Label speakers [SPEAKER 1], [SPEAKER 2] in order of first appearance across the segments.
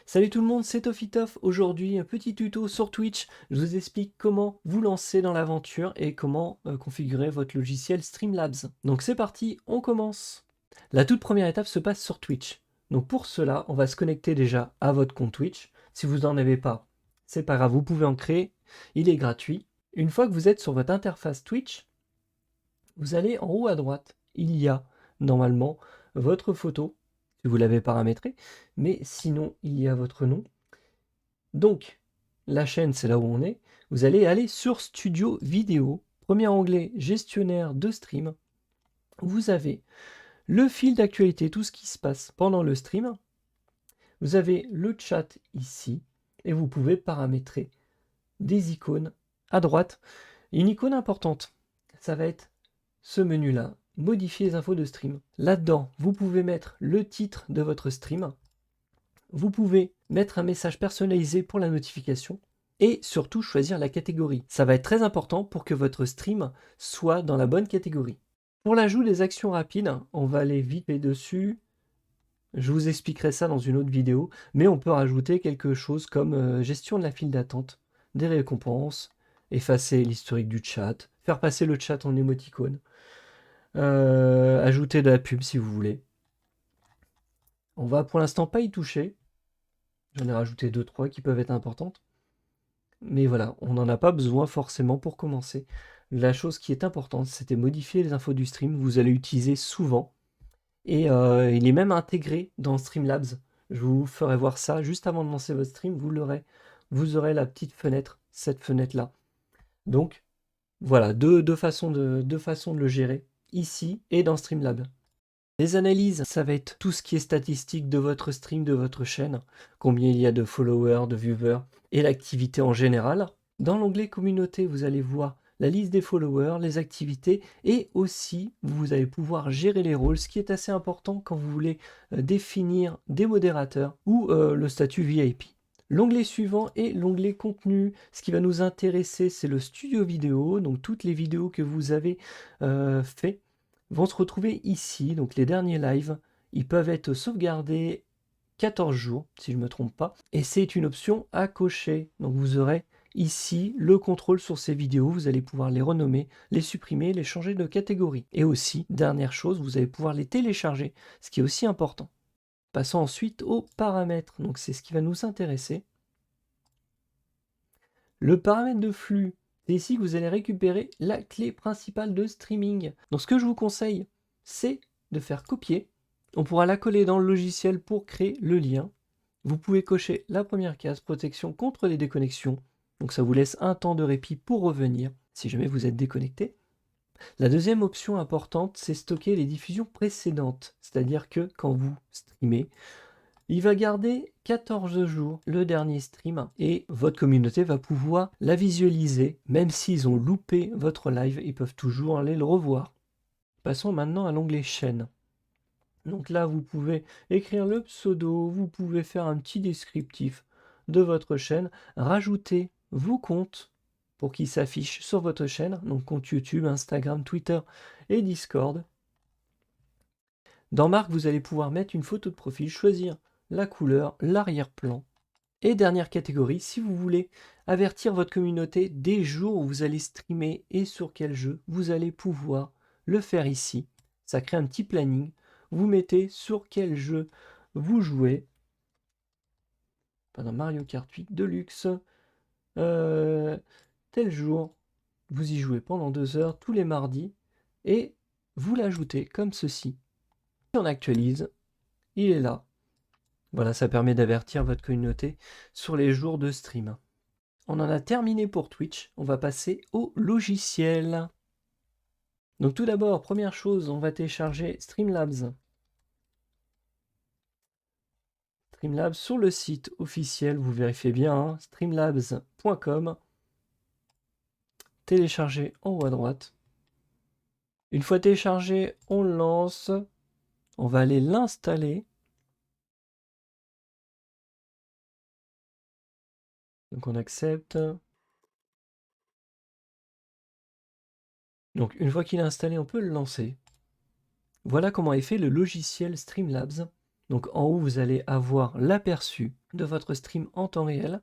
[SPEAKER 1] Salut tout le monde, c'est Tofitof. Aujourd'hui, un petit tuto sur Twitch. Je vous explique comment vous lancer dans l'aventure et comment configurer votre logiciel Streamlabs. Donc c'est parti, on commence. La toute première étape se passe sur Twitch. Donc pour cela, on va se connecter déjà à votre compte Twitch. Si vous n'en avez pas, c'est pas grave, vous pouvez en créer. Il est gratuit. Une fois que vous êtes sur votre interface Twitch, vous allez en haut à droite. Il y a normalement votre photo, si vous l'avez paramétré, mais sinon il y a votre nom. Donc, la chaîne, c'est là où on est. Vous allez aller sur Studio Vidéo. Premier onglet, gestionnaire de stream. Vous avez le fil d'actualité, tout ce qui se passe pendant le stream. Vous avez le chat ici. Et vous pouvez paramétrer des icônes à droite. Une icône importante, ça va être ce menu-là. Modifier les infos de stream. Là-dedans, vous pouvez mettre le titre de votre stream. Vous pouvez mettre un message personnalisé pour la notification et surtout choisir la catégorie. Ça va être très important pour que votre stream soit dans la bonne catégorie. Pour l'ajout des actions rapides, on va aller vite dessus. Je vous expliquerai ça dans une autre vidéo, mais on peut rajouter quelque chose comme gestion de la file d'attente, des récompenses, effacer l'historique du chat, faire passer le chat en émoticône, ajouter de la pub si vous voulez. On va pour l'instant pas y toucher. J'en ai rajouté 2-3 qui peuvent être importantes. Mais voilà, on n'en a pas besoin forcément pour commencer. La chose qui est importante, c'était modifier les infos du stream. Vous allez utiliser souvent. Et il est même intégré dans Streamlabs. Je vous ferai voir ça juste avant de lancer votre stream. Vous l'aurez. Vous aurez la petite fenêtre, cette fenêtre-là. Donc, voilà, deux façons de le gérer, ici et dans Streamlabs. Les analyses, ça va être tout ce qui est statistique de votre stream, de votre chaîne, combien il y a de followers, de viewers, et l'activité en général. Dans l'onglet communauté, vous allez voir la liste des followers, les activités, et aussi vous allez pouvoir gérer les rôles, ce qui est assez important quand vous voulez définir des modérateurs ou le statut VIP. L'onglet suivant est l'onglet contenu. Ce qui va nous intéresser, c'est le studio vidéo, donc toutes les vidéos que vous avez fait vont se retrouver ici. Donc les derniers lives, ils peuvent être sauvegardés 14 jours, si je ne me trompe pas. Et c'est une option à cocher. Donc vous aurez ici le contrôle sur ces vidéos. Vous allez pouvoir les renommer, les supprimer, les changer de catégorie. Et aussi, dernière chose, vous allez pouvoir les télécharger, ce qui est aussi important. Passons ensuite aux paramètres. Donc c'est ce qui va nous intéresser. Le paramètre de flux, c'est ici que vous allez récupérer la clé principale de streaming. Donc ce que je vous conseille, c'est de faire copier. On pourra la coller dans le logiciel pour créer le lien. Vous pouvez cocher la première case, protection contre les déconnexions. Donc ça vous laisse un temps de répit pour revenir, si jamais vous êtes déconnecté. La deuxième option importante, c'est stocker les diffusions précédentes. C'est-à-dire que quand vous streamez, il va garder 14 jours le dernier stream et votre communauté va pouvoir la visualiser. Même s'ils ont loupé votre live, ils peuvent toujours aller le revoir. Passons maintenant à l'onglet chaîne. Donc là, vous pouvez écrire le pseudo, vous pouvez faire un petit descriptif de votre chaîne, rajouter vos comptes pour qu'ils s'affichent sur votre chaîne, donc compte YouTube, Instagram, Twitter et Discord. Dans Marque, vous allez pouvoir mettre une photo de profil, choisir la couleur, l'arrière-plan. Et dernière catégorie, si vous voulez avertir votre communauté des jours où vous allez streamer et sur quel jeu, vous allez pouvoir le faire ici. Ça crée un petit planning. Vous mettez sur quel jeu vous jouez. Pendant Mario Kart 8 Deluxe. Tel jour, vous y jouez pendant 2 heures tous les mardis. Et vous l'ajoutez comme ceci. Si on actualise, il est là. Voilà, ça permet d'avertir votre communauté sur les jours de stream. On en a terminé pour Twitch, on va passer au logiciel. Donc tout d'abord, première chose, on va télécharger Streamlabs. Streamlabs sur le site officiel, vous vérifiez bien, hein, streamlabs.com. Télécharger en haut à droite. Une fois téléchargé, on le lance. On va aller l'installer. Donc on accepte. Donc une fois qu'il est installé, on peut le lancer. Voilà comment est fait le logiciel Streamlabs. Donc en haut, vous allez avoir l'aperçu de votre stream en temps réel.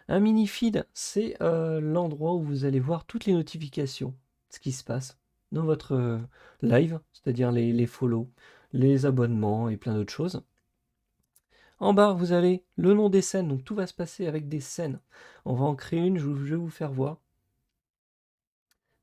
[SPEAKER 1] Un mini feed, c'est l'endroit où vous allez voir toutes les notifications, ce qui se passe dans votre live, c'est-à-dire les follow, les abonnements et plein d'autres choses. En bas, vous avez le nom des scènes, donc tout va se passer avec des scènes. On va en créer une, je vais vous faire voir.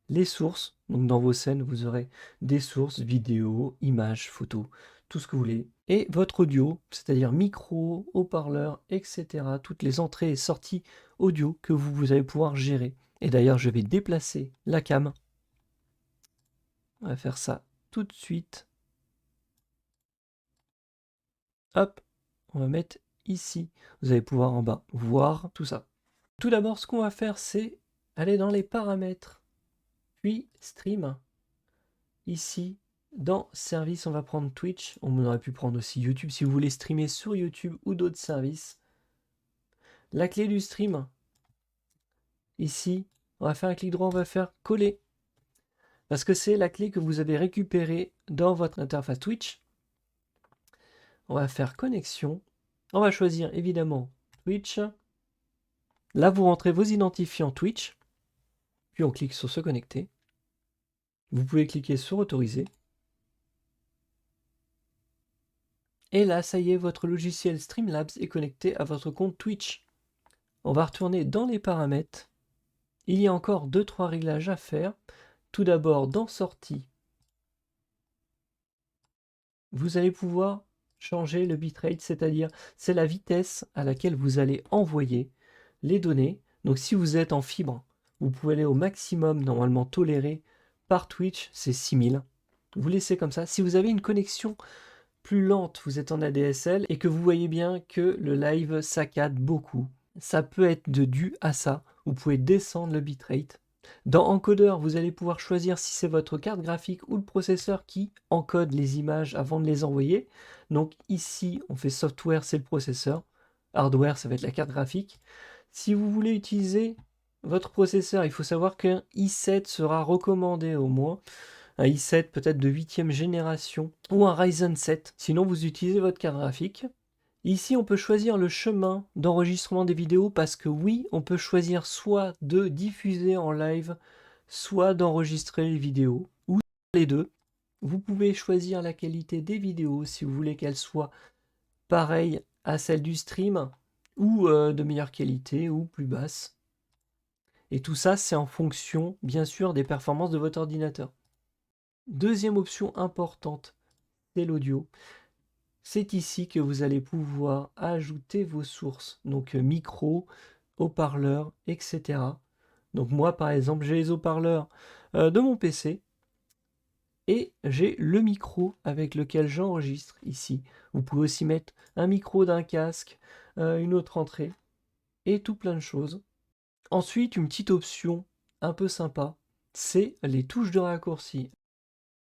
[SPEAKER 1] Les sources, donc dans vos scènes, vous aurez des sources, vidéos, images, photos, tout ce que vous voulez. Et votre audio, c'est-à-dire micro, haut-parleur, etc. Toutes les entrées et sorties audio que vous allez pouvoir gérer. Et d'ailleurs, je vais déplacer la cam. On va faire ça tout de suite. Hop, on va mettre ici. Vous allez pouvoir en bas voir tout ça. Tout d'abord, ce qu'on va faire, c'est aller dans les paramètres, puis stream. Ici, dans service, on va prendre Twitch. On aurait pu prendre aussi YouTube si vous voulez streamer sur YouTube ou d'autres services. La clé du stream, ici, on va faire un clic droit, on va faire coller. Parce que c'est la clé que vous avez récupérée dans votre interface Twitch. On va faire connexion. On va choisir évidemment Twitch. Là, vous rentrez vos identifiants Twitch. Puis on clique sur se connecter. Vous pouvez cliquer sur autoriser. Et là, ça y est, votre logiciel Streamlabs est connecté à votre compte Twitch. On va retourner dans les paramètres. Il y a encore 2-3 réglages à faire. Tout d'abord, dans Sortie, vous allez pouvoir changer le bitrate, c'est-à-dire c'est la vitesse à laquelle vous allez envoyer les données. Donc si vous êtes en fibre, vous pouvez aller au maximum normalement toléré par Twitch, c'est 6000. Vous laissez comme ça. Si vous avez une connexion plus lente, vous êtes en ADSL et que vous voyez bien que le live saccade beaucoup, ça peut être dû à ça. Vous pouvez descendre le bitrate. Dans Encoder, vous allez pouvoir choisir si c'est votre carte graphique ou le processeur qui encode les images avant de les envoyer. Donc ici, on fait software, c'est le processeur. Hardware, ça va être la carte graphique. Si vous voulez utiliser votre processeur, il faut savoir qu'un i7 sera recommandé au moins. Un i7 peut-être de 8e génération ou un Ryzen 7. Sinon, vous utilisez votre carte graphique. Ici, on peut choisir le chemin d'enregistrement des vidéos parce que oui, on peut choisir soit de diffuser en live, soit d'enregistrer les vidéos, ou les deux. Vous pouvez choisir la qualité des vidéos si vous voulez qu'elles soient pareilles à celle du stream, ou de meilleure qualité, ou plus basse. Et tout ça, c'est en fonction, bien sûr, des performances de votre ordinateur. Deuxième option importante, c'est l'audio. C'est ici que vous allez pouvoir ajouter vos sources, donc micro, haut-parleurs, etc. Donc moi, par exemple, j'ai les haut-parleurs de mon PC et j'ai le micro avec lequel j'enregistre ici. Vous pouvez aussi mettre un micro d'un casque, une autre entrée et tout plein de choses. Ensuite, une petite option un peu sympa, c'est les touches de raccourci.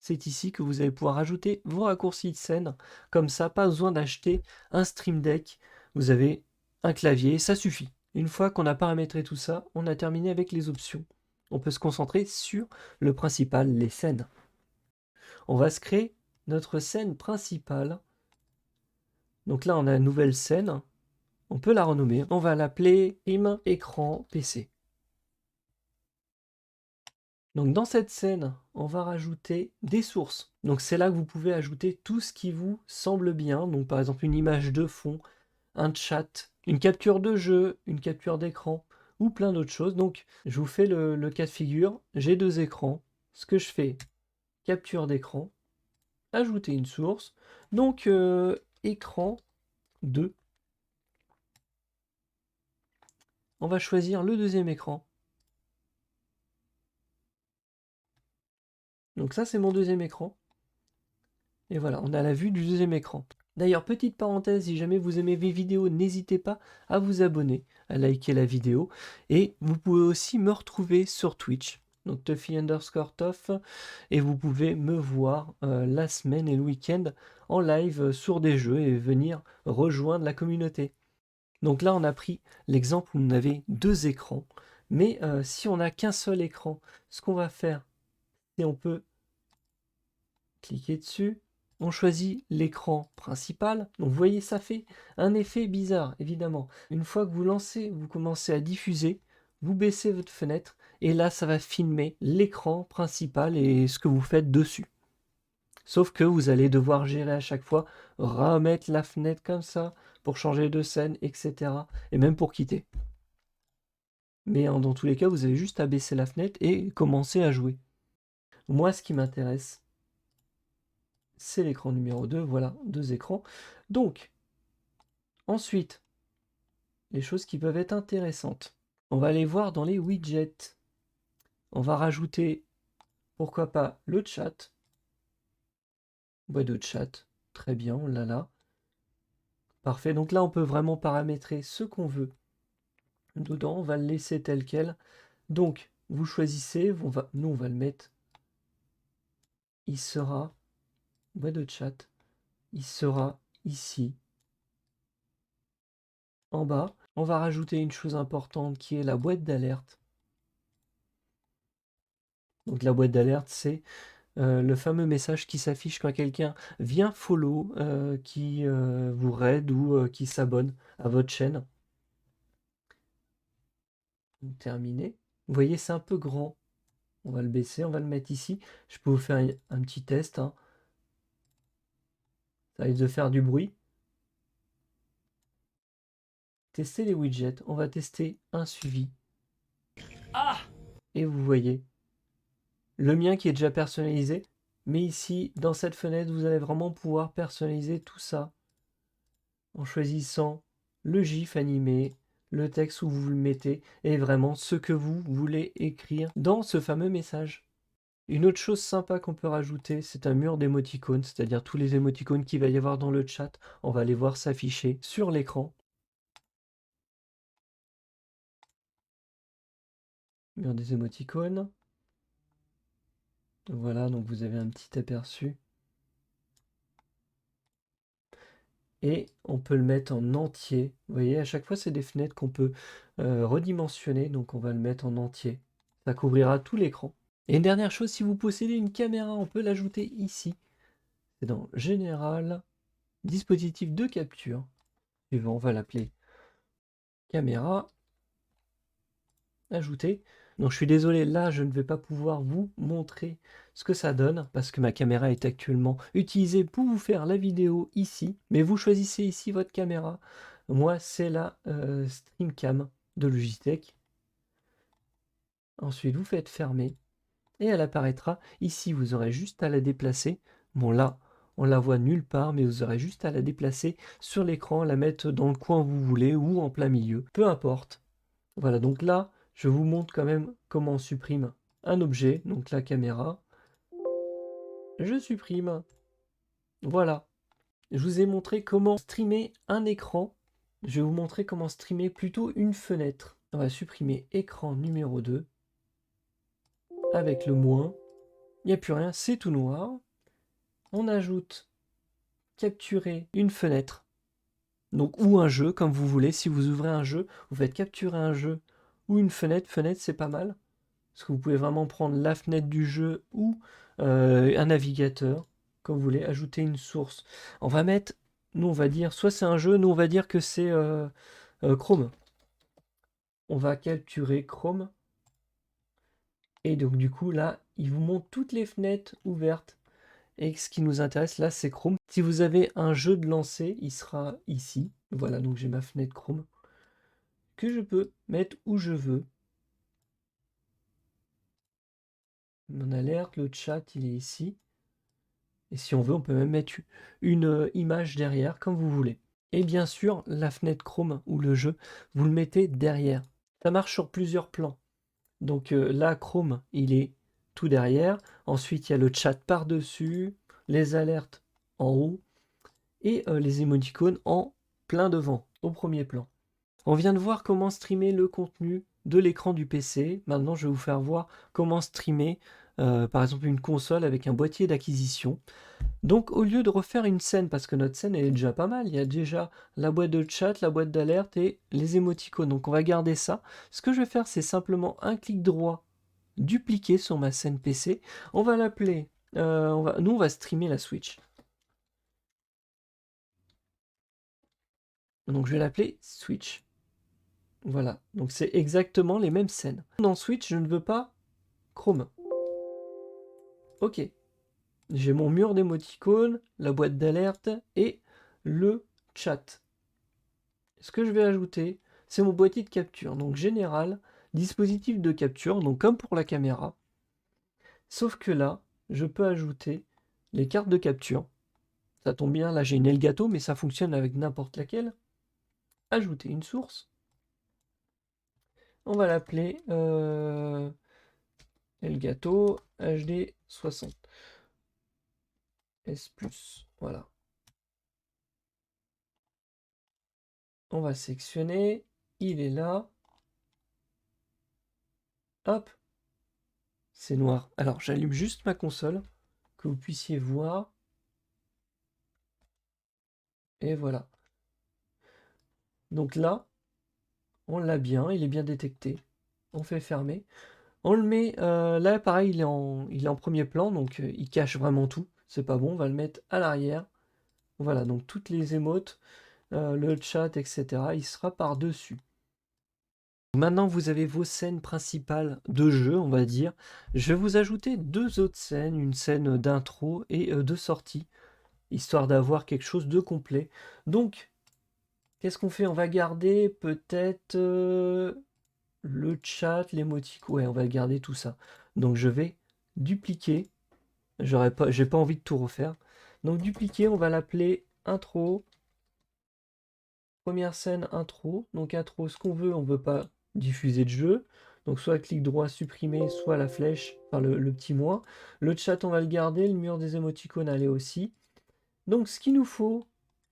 [SPEAKER 1] C'est ici que vous allez pouvoir ajouter vos raccourcis de scène. Comme ça, pas besoin d'acheter un Stream Deck. Vous avez un clavier, ça suffit. Une fois qu'on a paramétré tout ça, on a terminé avec les options. On peut se concentrer sur le principal, les scènes. On va se créer notre scène principale. Donc là, on a une nouvelle scène. On peut la renommer. On va l'appeler Stream Écran PC. Donc dans cette scène, on va rajouter des sources. Donc c'est là que vous pouvez ajouter tout ce qui vous semble bien. Donc par exemple une image de fond, un chat, une capture de jeu, une capture d'écran ou plein d'autres choses. Donc je vous fais le cas de figure. J'ai deux écrans. Ce que je fais, capture d'écran, ajouter une source. Donc écran 2. On va choisir le deuxième écran. Donc ça c'est mon deuxième écran. Et voilà, on a la vue du deuxième écran. D'ailleurs, petite parenthèse, si jamais vous aimez mes vidéos, n'hésitez pas à vous abonner, à liker la vidéo. Et vous pouvez aussi me retrouver sur Twitch, donc Tuffy_Toff, et vous pouvez me voir la semaine et le week-end en live sur des jeux et venir rejoindre la communauté. Donc là, on a pris l'exemple où on avait deux écrans. Mais si on n'a qu'un seul écran, ce qu'on va faire, c'est on peut cliquer dessus, on choisit l'écran principal. Donc vous voyez, ça fait un effet bizarre, évidemment. Une fois que vous lancez, vous commencez à diffuser, vous baissez votre fenêtre, et là, ça va filmer l'écran principal et ce que vous faites dessus. Sauf que vous allez devoir gérer à chaque fois, remettre la fenêtre comme ça, pour changer de scène, etc. Et même pour quitter. Mais dans tous les cas, vous avez juste à baisser la fenêtre et commencer à jouer. Moi, ce qui m'intéresse, c'est l'écran numéro 2. Voilà, 2 écrans. Donc, ensuite, les choses qui peuvent être intéressantes. On va aller voir dans les widgets. On va rajouter, pourquoi pas, le chat. Boîte de chat. Très bien, on l'a là. Parfait. Donc là, on peut vraiment paramétrer ce qu'on veut dedans. On va le laisser tel quel. Donc, vous choisissez. Nous, on va le mettre. Il sera, boîte de chat, il sera ici, en bas. On va rajouter une chose importante qui est la boîte d'alerte. Donc la boîte d'alerte, c'est le fameux message qui s'affiche quand quelqu'un vient follow, qui vous raid ou qui s'abonne à votre chaîne. Terminé. Vous voyez, c'est un peu grand. On va le baisser, on va le mettre ici. Je peux vous faire un petit test. Hein. Ça risque de faire du bruit. Tester les widgets. On va tester un suivi. Ah! Et vous voyez, le mien qui est déjà personnalisé. Mais ici, dans cette fenêtre, vous allez vraiment pouvoir personnaliser tout ça en choisissant le GIF animé, le texte où vous le mettez et vraiment ce que vous voulez écrire dans ce fameux message. Une autre chose sympa qu'on peut rajouter, c'est un mur d'émoticônes, c'est-à-dire tous les émoticônes qu'il va y avoir dans le chat, on va les voir s'afficher sur l'écran. Mur des émoticônes. Voilà, donc vous avez un petit aperçu. Et on peut le mettre en entier. Vous voyez, à chaque fois, c'est des fenêtres qu'on peut redimensionner, donc on va le mettre en entier. Ça couvrira tout l'écran. Et une dernière chose, si vous possédez une caméra, on peut l'ajouter ici. C'est dans Général, dispositif de capture. Suivant, on va l'appeler caméra. Ajouter. Donc je suis désolé, là je ne vais pas pouvoir vous montrer ce que ça donne parce que ma caméra est actuellement utilisée pour vous faire la vidéo ici. Mais vous choisissez ici votre caméra. Moi c'est la StreamCam de Logitech. Ensuite vous faites fermer et elle apparaîtra. Ici vous aurez juste à la déplacer. Bon là on la voit nulle part mais vous aurez juste à la déplacer sur l'écran, la mettre dans le coin où vous voulez ou en plein milieu. Peu importe. Voilà donc là je vous montre quand même comment on supprime un objet, donc la caméra. Je supprime. Voilà. Je vous ai montré comment streamer un écran. Je vais vous montrer comment streamer plutôt une fenêtre. On va supprimer écran numéro 2. Avec le moins. Il n'y a plus rien, c'est tout noir. On ajoute capturer une fenêtre. Donc ou un jeu, comme vous voulez. Si vous ouvrez un jeu, vous faites capturer un jeu ou une fenêtre. Fenêtre, c'est pas mal. Parce que vous pouvez vraiment prendre la fenêtre du jeu ou un navigateur, comme vous voulez, ajouter une source. On va mettre, nous on va dire, soit c'est un jeu, nous on va dire que c'est Chrome. On va capturer Chrome. Et donc du coup là, il vous montre toutes les fenêtres ouvertes. Et ce qui nous intéresse là, c'est Chrome. Si vous avez un jeu de lancer, il sera ici. Voilà, donc j'ai ma fenêtre Chrome que je peux mettre où je veux. Mon alerte, le chat, il est ici. Et si on veut, on peut même mettre une image derrière, comme vous voulez. Et bien sûr, la fenêtre Chrome ou le jeu, vous le mettez derrière. Ça marche sur plusieurs plans. Donc là, Chrome, il est tout derrière. Ensuite, il y a le chat par-dessus, les alertes en haut et les émoticônes en plein devant, au premier plan. On vient de voir comment streamer le contenu de l'écran du PC. Maintenant, je vais vous faire voir comment streamer, par exemple, une console avec un boîtier d'acquisition. Donc, au lieu de refaire une scène, parce que notre scène elle est déjà pas mal, il y a déjà la boîte de chat, la boîte d'alerte et les émoticônes. Donc, on va garder ça. Ce que je vais faire, c'est simplement un clic droit, dupliquer sur ma scène PC. On va l'appeler, nous, on va streamer la Switch. Donc je vais l'appeler Switch. Voilà, donc c'est exactement les mêmes scènes. Dans Switch, je ne veux pas Chrome. Ok, j'ai mon mur d'émoticônes, la boîte d'alerte et le chat. Ce que je vais ajouter, c'est mon boîtier de capture. Donc général, dispositif de capture, donc comme pour la caméra. Sauf que là, je peux ajouter les cartes de capture. Ça tombe bien, là j'ai une Elgato, mais ça fonctionne avec n'importe laquelle. Ajouter une source. On va l'appeler Elgato HD 60 S+. Voilà. On va sélectionner. Il est là. Hop. C'est noir. Alors j'allume juste ma console, que vous puissiez voir. Et voilà. Donc là, on l'a bien, il est bien détecté. On fait fermer. On le met, là pareil, il est en premier plan, donc il cache vraiment tout. C'est pas bon, on va le mettre à l'arrière. Voilà, donc toutes les émotes, le chat, etc., il sera par-dessus. Maintenant, vous avez vos scènes principales de jeu, on va dire. Je vais vous ajouter deux autres scènes, une scène d'intro et de sortie, histoire d'avoir quelque chose de complet. Donc, qu'est-ce qu'on fait? On va garder peut-être le chat, l'émoticône. Ouais, on va garder tout ça. Donc, je vais dupliquer. J'ai pas envie de tout refaire. Donc, dupliquer, on va l'appeler intro. Première scène intro. Donc, intro, ce qu'on veut, on veut pas diffuser de jeu. Donc, soit clic droit supprimer, soit la flèche, enfin le petit moins. Le chat, on va le garder. Le mur des émoticônes, allez aussi. Donc, ce qu'il nous faut,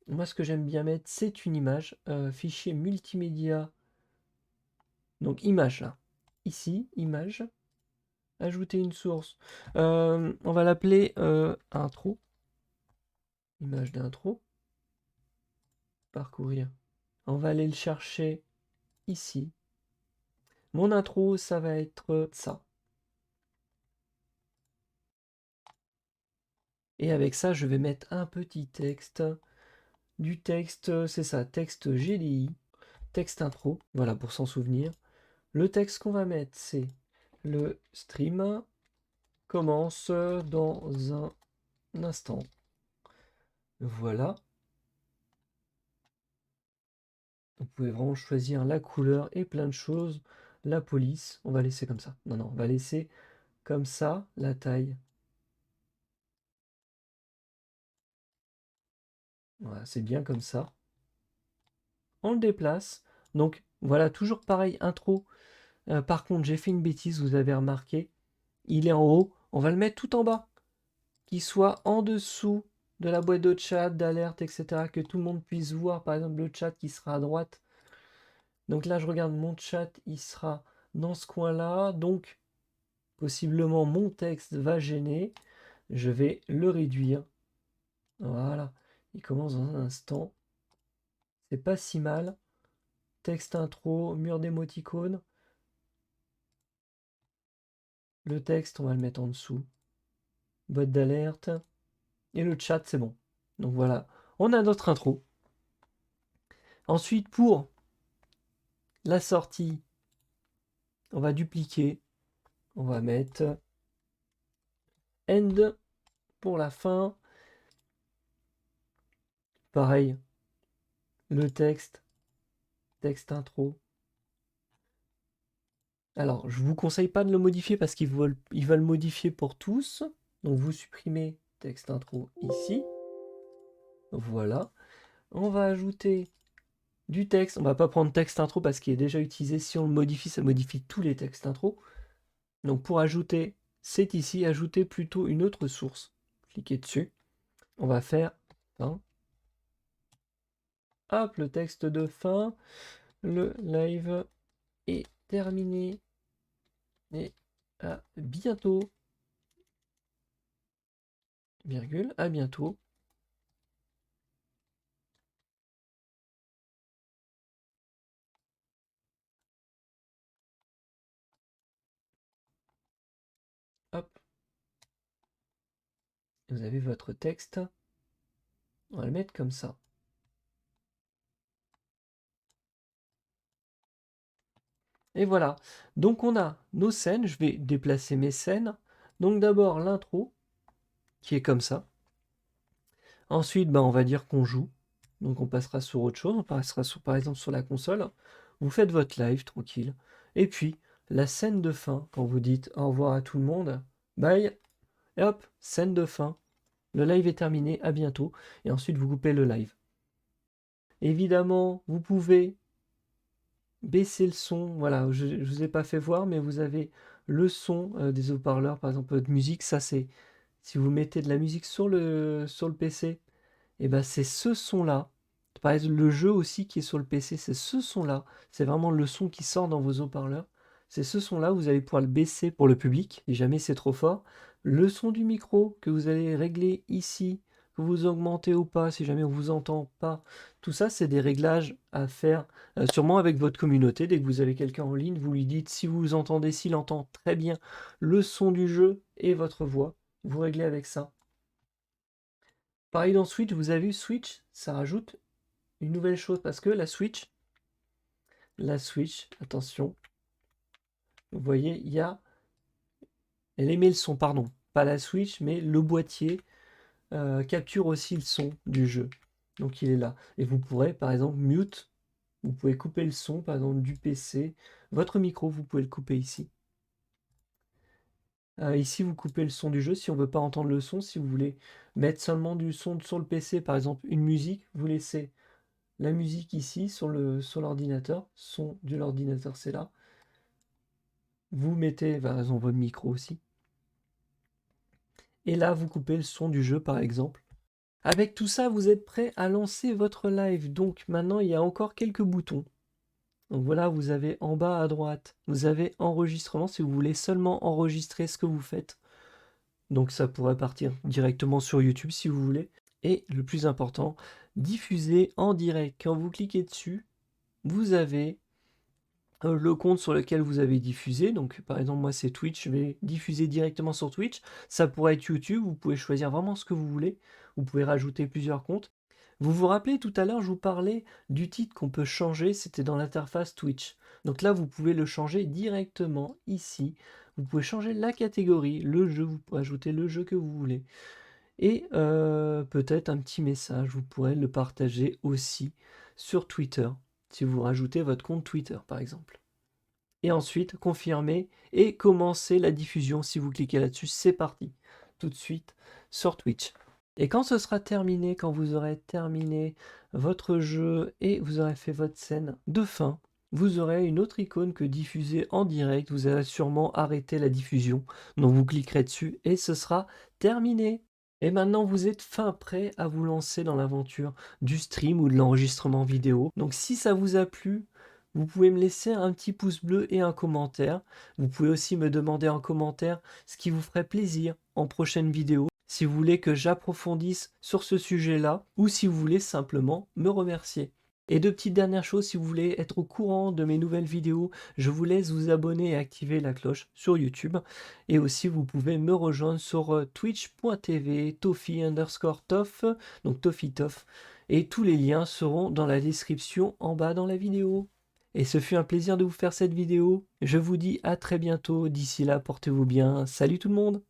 [SPEAKER 1] moi, ce que j'aime bien mettre, c'est une image. Fichier multimédia. Donc, image là. Ici, image. Ajouter une source. On va l'appeler intro. Image d'intro. Parcourir. On va aller le chercher ici. Mon intro, ça va être ça. Et avec ça, je vais mettre un petit texte. Du texte, c'est ça, texte GDI, texte intro, voilà pour s'en souvenir. Le texte qu'on va mettre, c'est le stream commence dans un instant. Voilà. Vous pouvez vraiment choisir la couleur et plein de choses. La police, on va laisser comme ça. Non, non, on va laisser comme ça la taille. Voilà, c'est bien comme ça. On le déplace. Donc voilà, toujours pareil, intro. Par contre, j'ai fait une bêtise, vous avez remarqué. Il est en haut. On va le mettre tout en bas. Qu'il soit en dessous de la boîte de chat, d'alerte, etc. Que tout le monde puisse voir, par exemple, le chat qui sera à droite. Donc là, je regarde mon chat, il sera dans ce coin-là. Donc, possiblement, mon texte va gêner. Je vais le réduire. Voilà. Il commence dans un instant. C'est pas si mal. Texte intro, mur d'émoticônes. Le texte, on va le mettre en dessous. Boîte d'alerte. Et le chat, c'est bon. Donc voilà, on a notre intro. Ensuite, pour la sortie, on va dupliquer. On va mettre end pour la fin. Pareil, le texte, texte intro. Alors, je vous conseille pas de le modifier parce il va le modifier pour tous. Donc, vous supprimez texte intro ici. Voilà. On va ajouter du texte. On va pas prendre texte intro parce qu'il est déjà utilisé. Si on le modifie, ça modifie tous les textes intro. Donc, pour ajouter, c'est ici, ajouter plutôt une autre source. Cliquez dessus. On va faire fin. Hop, le texte de fin. Le live est terminé. Et à bientôt. Virgule, à bientôt. Hop. Vous avez votre texte. On va le mettre comme ça. Et voilà. Donc on a nos scènes, je vais déplacer mes scènes. Donc d'abord l'intro, qui est comme ça. Ensuite, on va dire qu'on joue. Donc on passera sur autre chose, on passera par exemple sur la console. Vous faites votre live tranquille. Et puis, la scène de fin, quand vous dites au revoir à tout le monde, bye, et hop, scène de fin. Le live est terminé, à bientôt. Et ensuite, vous coupez le live. Évidemment, vous pouvez baisser le son. Voilà, je ne vous ai pas fait voir, mais vous avez le son des haut-parleurs, par exemple de musique. Ça, c'est si vous mettez de la musique sur le PC, et ben c'est ce son-là. Par exemple, le jeu aussi qui est sur le PC, c'est ce son-là. C'est vraiment le son qui sort dans vos haut-parleurs. C'est ce son-là, vous allez pouvoir le baisser pour le public, si jamais c'est trop fort. Le son du micro que vous allez régler ici, que vous augmentez ou pas, si jamais on vous entend pas. Tout ça, c'est des réglages à faire sûrement avec votre communauté. Dès que vous avez quelqu'un en ligne, vous lui dites si vous entendez, s'il entend très bien le son du jeu et votre voix. Vous réglez avec ça. Pareil dans Switch, vous avez vu Switch, ça rajoute une nouvelle chose parce que la Switch, attention, vous voyez, elle émet le son, pardon, pas la Switch, mais le boîtier capture aussi le son du jeu. Donc il est là. Et vous pourrez, par exemple, mute, vous pouvez couper le son, par exemple, du PC. Votre micro, vous pouvez le couper ici. Ici, vous coupez le son du jeu si on ne veut pas entendre le son. Si vous voulez mettre seulement du son sur le PC, par exemple, une musique, vous laissez la musique ici sur l'ordinateur, son de l'ordinateur c'est là. Vous mettez par exemple votre micro aussi. Et là vous coupez le son du jeu par exemple. Avec tout ça vous êtes prêt à lancer votre live. Donc maintenant il y a encore quelques boutons. Donc voilà, vous avez en bas à droite, vous avez enregistrement si vous voulez seulement enregistrer ce que vous faites. Donc ça pourrait partir directement sur YouTube si vous voulez. Et le plus important, diffuser en direct. Quand vous cliquez dessus, vous avez le compte sur lequel vous avez diffusé. Donc par exemple moi c'est Twitch, je vais diffuser directement sur Twitch. Ça pourrait être YouTube, vous pouvez choisir vraiment ce que vous voulez. Vous pouvez rajouter plusieurs comptes. Vous vous rappelez tout à l'heure, je vous parlais du titre qu'on peut changer, c'était dans l'interface Twitch. Donc là vous pouvez le changer directement ici. Vous pouvez changer la catégorie, le jeu, vous pouvez ajouter le jeu que vous voulez. Et peut-être un petit message, vous pourrez le partager aussi sur Twitter, si vous rajoutez votre compte Twitter par exemple. Et ensuite, confirmer et commencer la diffusion. Si vous cliquez là-dessus, c'est parti. Tout de suite sur Twitch. Et quand ce sera terminé, quand vous aurez terminé votre jeu et vous aurez fait votre scène de fin, vous aurez une autre icône que diffuser en direct. Vous allez sûrement arrêter la diffusion. Donc vous cliquerez dessus et ce sera terminé. Et maintenant, vous êtes fin prêt à vous lancer dans l'aventure du stream ou de l'enregistrement vidéo. Donc si ça vous a plu, vous pouvez me laisser un petit pouce bleu et un commentaire. Vous pouvez aussi me demander en commentaire ce qui vous ferait plaisir en prochaine vidéo. Si vous voulez que j'approfondisse sur ce sujet-là ou si vous voulez simplement me remercier. Et deux petites dernières choses, si vous voulez être au courant de mes nouvelles vidéos, je vous laisse vous abonner et activer la cloche sur YouTube. Et aussi, vous pouvez me rejoindre sur twitch.tv, Tofi_Toff, donc TofiToff. Et tous les liens seront dans la description en bas dans la vidéo. Et ce fut un plaisir de vous faire cette vidéo. Je vous dis à très bientôt. D'ici là, portez-vous bien. Salut tout le monde!